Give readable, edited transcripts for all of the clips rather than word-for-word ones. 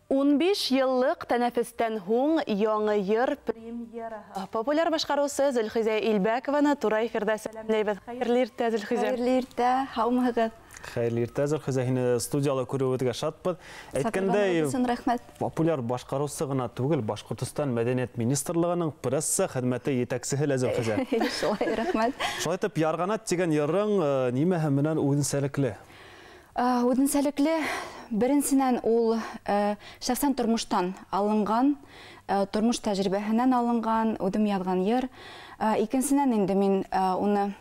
15 йыллык тәнәфестән һуң яңы йыр премьера. Популяр башкарусы Зөлхизә Илбәкованы тура эфирдә сәламләйбез. Хәерле иртә, Зөлхизә. Хәерле иртә, һаумыгыз. Хәерле иртә, Зөлхизә, һине студияда күрүебезгә шатбыз. Әйткәндәй, популяр башкарусы гына түгел, Башкортстан мәдәният министрлыгының пресса хезмәте җитәкчесе лә Зөлхизә. Шулай, рәхмәт. Шулай итеп, Ярганат дигән йырың нимәһе менән үзенчәлекле? Үзенчәлекле беренчедән ул шәхсән тормыштан алынган, тормыш тәҗрибәһеннән алынган, үдем язган йыр. Икенчедән инде мин уны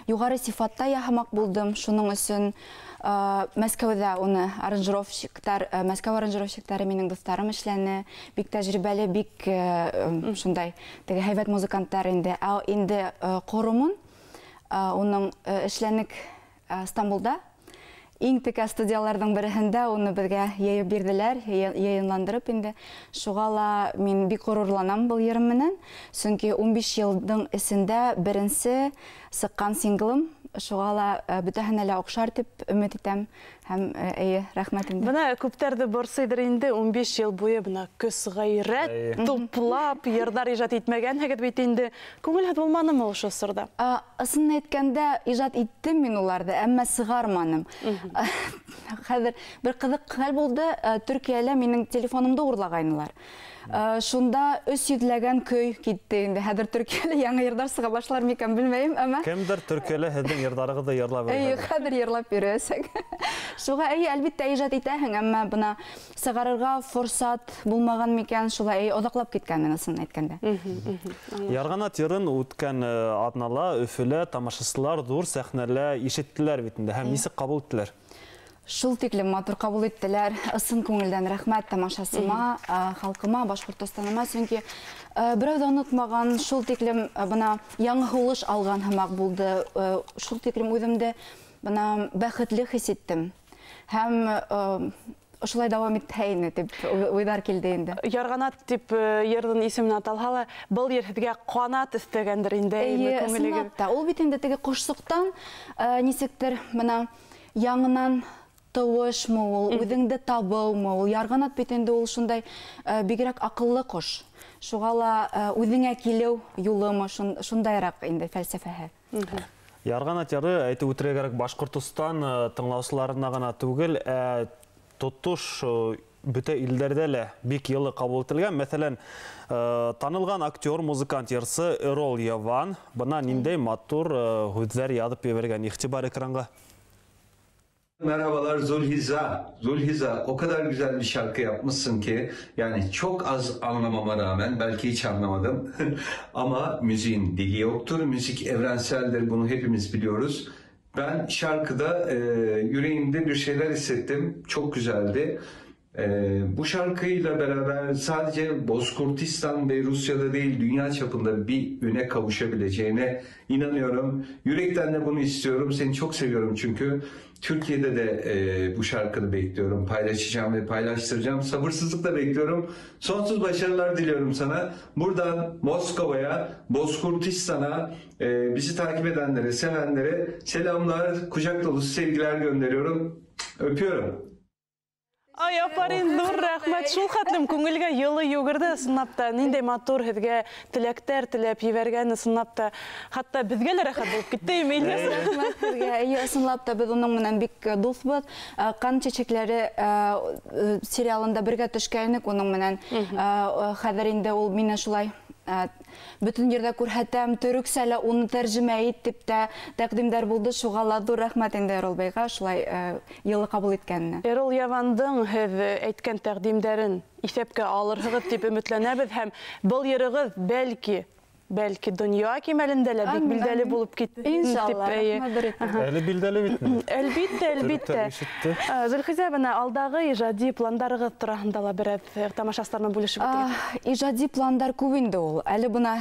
югары сифатта яһамак булдым. Шуның өчен Мәскәүдә уны Мәскәү аранжировщиктары минең дусларым эшләне. Бик тәҗрибәле, бик шундай теге һәйбәт музыкантлар инде. Инде Корумун уның эшләнек Стамбулда. Иң текә студияларның береһендә уны безгә яйып бирделәр, яйынландырып инде. Шуга ла мин бик горурланам был йырым менән. Чөнки 15 елның эчендә беренче сыккан синглым. Шуга ла бөтәһенә лә охшар дип өмет итәм. Һәм рәхмәт инде. Бына күптәрде борсыйдыр инде 15 ел буе бына көс гайрәт туплап йырдар иҗат итмәгән һәгәт бит инде. Күңелһез булманымы ул шусырда? Асын әйткәндә иҗат иттем мин уларда, әмма сыгарманым. Хәзер бер кызык хәл булды. Төркиядә минең телефонымды урлагайнылар. Шунда 300ләгән көй китте инде. Хәзер Төркиядә яңа йырдар сыга башлар микән белмәйм, әмма Кемдер Төркиядә һезнең йырдарыгызды йырлап бирә. Хәзер йырлап бирәсәк. Шуга әлбәттә иҗат итәһең, әмма бына сыгарырга форсат булмаган микән, шулай озаклап киткән асын әйткәндә. Ярганат йырын үткән атнала Өфөлә тамашачылар зур сәхнәлә ишеттеләр бит инде. Һәм нисек кабул иттеләр? Шул тиклем матур кабул иттеләр. Ысын күңелдән рәхмәт тамашасыма, халкыма, Башкортостаныма, чөнки берәү дә онытмаган, шул тиклем бына яңа һулыш алган һымак булды. Шул тиклем үземдә бына бәхетле хис иттем. Һәм шулай дәвам итәйне дип уйлар килде инде. Ярганат дип йырдың исемен аталһа, был йыр һезгә канат истәгәндер инде күңелегез. Ул бит инде теге кошсуктан нисектер бына яңынан тавышмы ул, үҙеңде табыумы ул. Ярганат бит инде ул шундай бигрәк акыллы кош. Шуга ла үҙеңә килеү юлымы шундайрак инде фәлсәфәһе. Ярганат яры әйтеп үтәргә кирәк, Башкортстан тыңлаусыларына гына түгел, тотуш бөтә илдәрдә лә бик йылы кабул ителгән. Мәсәлән, танылган актер, музыкант йырсы Эрол Яван бына ниндәй матур һүзләр язып ебәргән. Игътибар экранга. Merhabalar Zulhiza. Zulhiza, o kadar güzel bir şarkı yapmışsın ki yani çok az anlamama rağmen belki hiç anlamadım ama müziğin dili yoktur. Müzik evrenseldir, bunu hepimiz biliyoruz. Ben şarkıda yüreğimde bir şeyler hissettim. Çok güzeldi. Bu şarkıyla beraber sadece Bozkurtistan ve Rusya'da değil dünya çapında bir üne kavuşabileceğine inanıyorum. Yürekten de bunu istiyorum. Seni çok seviyorum çünkü. Türkiye'de de bu şarkını bekliyorum. Paylaşacağım ve paylaştıracağım. Sabırsızlıkla bekliyorum. Sonsuz başarılar diliyorum sana. Buradan Moskova'ya, Bozkurtistan'a, bizi takip edenlere, sevenlere selamlar, kucak dolusu sevgiler gönderiyorum. Öpüyorum. Ай, апарин, зур рәхмәт. Шул хәтлем күңелгә йылы йөгерде, ысынлап та. Ниндәй матур һеҙгә теләктәр теләп ебәргән, ысынлап та. Хатта безгә лә рәхәт булып китте, Илгиз. Рәхмәт һеҙгә. Ысынлап та без уның менән бик дуҫбыҙ. Ҡан чәчәкләре сериалында бергә төшкәйнек уның менән. Хәҙер инде ул мине шулай бөтөн ердә күрһәтәм, төрөксә лә уны тәрҗемә ит дип тә тәҡдимдәр булды. Шуға ла ҙур рәхмәт инде Эрол бәйгә шулай йылы кабул иткәненә. Эрол Явандың һеҙ әйткән тәҡдимдәрен иҫәпкә алырһығыҙ дип өмөтләнәбеҙ һәм был йырығыҙ бәлки донъя кимәлендә лә бик билдәле булып китте. Иншалла. Әле билдәле битме? Әлбиттә. Зөлхизә, бына алдағы ижади пландарығыҙ тураһында ла берәҙ тамашасылармен бүлешеп үтегеҙ. Ижади пландар күп инде ул. Әле бына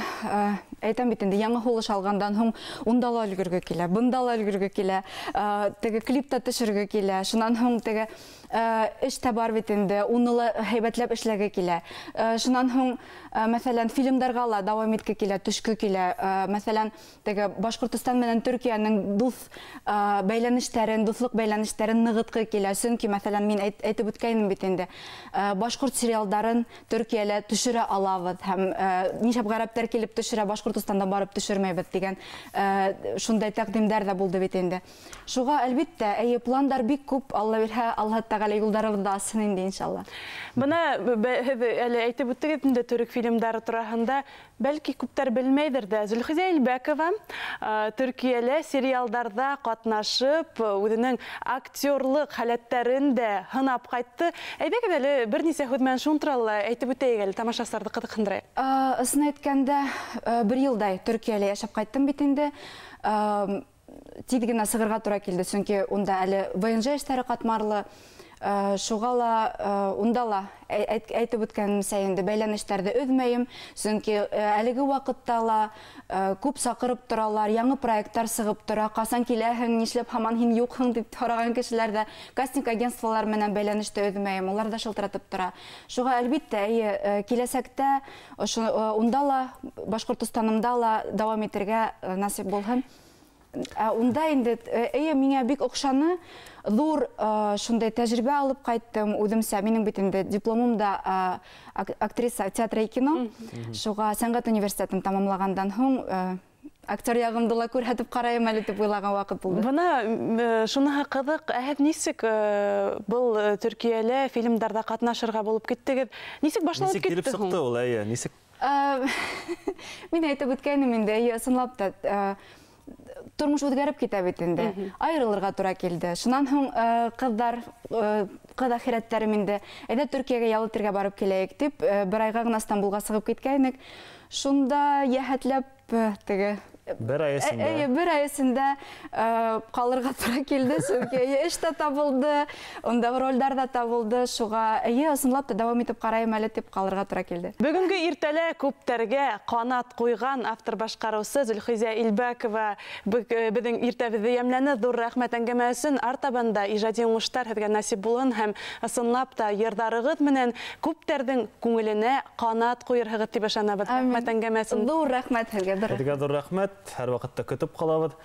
әйтәм бит инде яңы һулыш алгандан һуң унда ла өлгөргө килә, бында ла өлгөргө килә, теге клипта төшөргө килә. Шунан һуң теге эш тә бар бит инде, уны ла һәйбәтләп эшләргә килә. Шуннан һуң, мәсәлән, фильмдарға ла дәвам иткә килә, төшкә килә. Мәсәлән, теге Башкортстан менән Төркиянең бәйләнешләрен, дуслык бәйләнешләрен ныгытқы килә. Чөнки, мәсәлән, мин әйтеп үткәнем бит инде, башкорт сериалдарын Төркиядә төшерә алабыз һәм ничәп гарәптәр килеп төшерә, Башкортстанда барып төшермәйбез дигән шундай тәкъдимдәр дә булды бит инде. Шуға, әлбиттә, пландар бик күп, Алла бирһә, Алла Тәгалә юлдарыбызда ачсын инде, иншалла. Бына әле әйтеп үттегез инде төрек фильмдары тураһында, бәлки күптәр белмәйдер дә. Зөлхизә Илбәкова Төркиялә сериалдарда катнашып, үзенең актерлык халәтләрен дә һынап кайтты. Әйдәгез әле бернисә һүз менән шуны турында әйтеп үтәйек әле, тамашачыларны кызыксындырайык. Ысын әйткәндә, 1 елдай Төркиялә яшәп кайттым бит инде. Тиз генә сыгырга туры килде, чөнки унда әле ВНЖ эшләре катмарлы. Шуға ла, унда ла әйтеп үткәнемсә инде бәйләнешләрде өҙмәйем, чөнки әлеге вакытта ла күп саҡырып торалар, яңы проекттар сығып тора, ҡасан киләһең, нишләп һаман һин юҡһың дип һораған кешеләр дә кастинг агентстволар менән бәйләнеште өҙмәйем, улар да шылтыратып тора. Шуға, әлбиттә, киләсәктә унда ла, Башҡортостанымда ла дауам итергә насип булһын. Унда инде, миңә бик оҡшаны, ҙур шундай тәжрибә алып ҡайттым, үҙемсә, минең бит инде дипломым да актриса театра и кино. Шуға сәнғәт университетын тамамлағандан һуң актер яғымды ла күрһәтеп ҡарайым әле дип уйлаған ваҡыт булды. Бына шуныһы ҡыҙыҡ, һеҙ нисек был Төркиялә фильмдарда ҡатнашырға булып киттегеҙ? Нисек башланып китте һуң? Нисек килеп сыҡты ул, нисек? Мин әйтеп үткәнем инде, ысынлап та тормош үҙгәреп китә бит инде. Айырылырға тура килде. Шунан һуң ҡыҙ әхирәттәрем инде, әйҙә Төркиягә ял итергә барып киләйек дип, 1 айға гына Стамбулға сығып киткәйнек. Шунда йәһәтләп теге 1 ай эсендә. 1 ай эсендә ҡалырға тура килде, чөнки эш тә табылды, унда ролдәр ҙа табылды. Шуға, ысынлап та дауам итеп ҡарайым әле дип ҡалырға тура килде. Бөгөнгө иртәлә күптәргә ҡанат ҡуйған автор башҡарыусы Зөлхизә Илбәкова беҙҙең иртәбеҙҙе йәмләне. Ҙур рәхмәт әңгәмә өсөн. Артабанда ижади уңыштар һеҙгә насип булһын һәм ысынлап та йырҙарығыҙ менән күптәрҙең күңеленә ҡанат ҡуйырһығыҙ дип ышанабыҙ. Рәхмәт әңгәмә өсөн. Ҙур рәхмәт һеҙгә. Һеҙгә ҙур рәхмәт. Һәр ваҡытта көтөп ҡалабыҙ.